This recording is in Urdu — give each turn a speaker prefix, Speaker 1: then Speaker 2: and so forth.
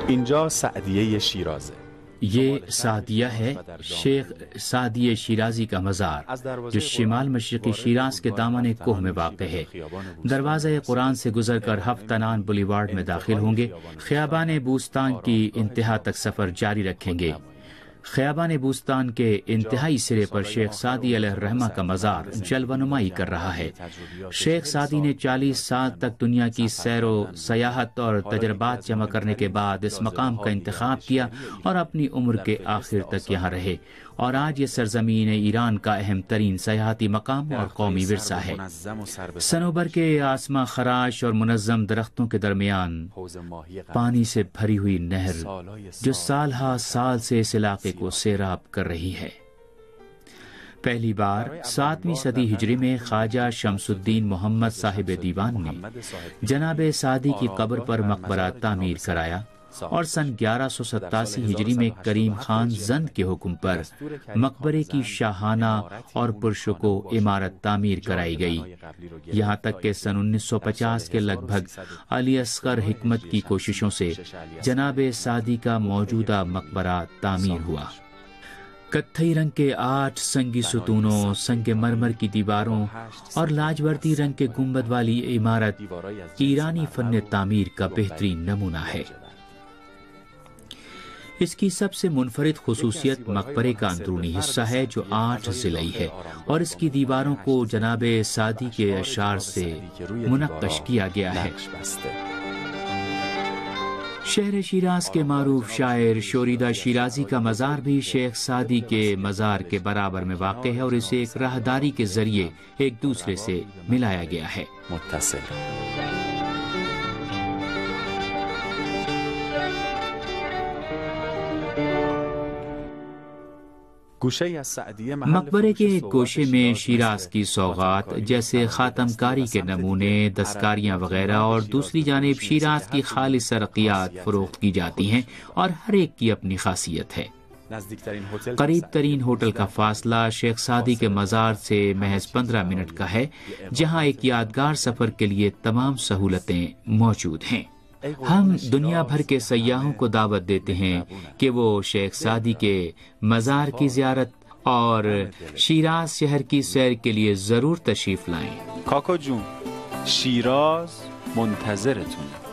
Speaker 1: اینجا سعدیه شیرازه.
Speaker 2: یہ سعدیہ ہے، شیخ سعدی شیرازی کا مزار جو شمال مشرقی شیراز کے دامن کوہ میں واقع ہے۔ دروازہ قرآن سے گزر کر ہفتنان بولیوارڈ میں داخل ہوں گے، خیابان بوستان کی انتہا تک سفر جاری رکھیں گے۔ خیابان بوستان کے انتہائی سرے پر شیخ سعدی علیہ الرحمہ کا مزار جلوہ نمائی کر رہا ہے۔ شیخ سعدی نے 40 سال تک دنیا کی سیر و سیاحت اور تجربات جمع کرنے کے بعد اس مقام کا انتخاب کیا اور اپنی عمر کے آخر تک یہاں رہے، اور آج یہ سرزمین ایران کا اہم ترین سیاحتی مقام اور قومی ورثہ ہے۔ صنوبر کے آسماں خراش اور منظم درختوں کے درمیان پانی سے بھری ہوئی نہر جو سال ہا سال سے اس علاقے کو سیراب کر رہی ہے۔ پہلی بار 7ویں صدی ہجری میں خواجہ شمس الدین محمد صاحب دیوان نے جناب سعدی کی قبر پر مقبرہ تعمیر کرایا، اور سن 1187 ہجری میں کریم خان زند کے حکم پر مقبرے کی شاہانہ اور پرشکو عمارت تعمیر کرائی گئی، یہاں تک کہ سن 1950 کے لگ بھگ علی اصغر حکمت کی کوششوں سے جناب سعدی کا موجودہ مقبرہ تعمیر ہوا۔ کتھئی رنگ کے 8 سنگی ستونوں، سنگ مرمر کی دیواروں اور لاجوردی رنگ کے گنبد والی عمارت ایرانی فن تعمیر کا بہترین نمونہ ہے۔ اس کی سب سے منفرد خصوصیت مقبرے کا اندرونی حصہ ہے جو 8 ضلعی ہے، اور اس کی دیواروں کو جناب سعدی کے اشعار سے منقش کیا گیا ہے۔ شہر شیراز کے معروف شاعر شوریدہ شیرازی کا مزار بھی شیخ سعدی کے مزار کے برابر میں واقع ہے، اور اسے ایک راہداری کے ذریعے ایک دوسرے سے ملایا گیا ہے۔ مقبرے کے ایک گوشے میں شیراز کی سوغات جیسے خاتم کاری کے نمونے، دستکاریاں وغیرہ، اور دوسری جانب شیراز کی خالص رقیات فروخت کی جاتی ہیں، اور ہر ایک کی اپنی خاصیت ہے۔ قریب ترین ہوٹل کا فاصلہ شیخ سعدی کے مزار سے محض 15 منٹ کا ہے، جہاں ایک یادگار سفر کے لیے تمام سہولتیں موجود ہیں۔ ہم دنیا بھر کے سیاحوں کو دعوت دیتے ہیں کہ وہ شیخ سعدی کے مزار کی زیارت اور شیراز شہر کی سیر کے لیے ضرور تشریف لائیں۔
Speaker 1: کاکا جون، شیراز منتظرتون۔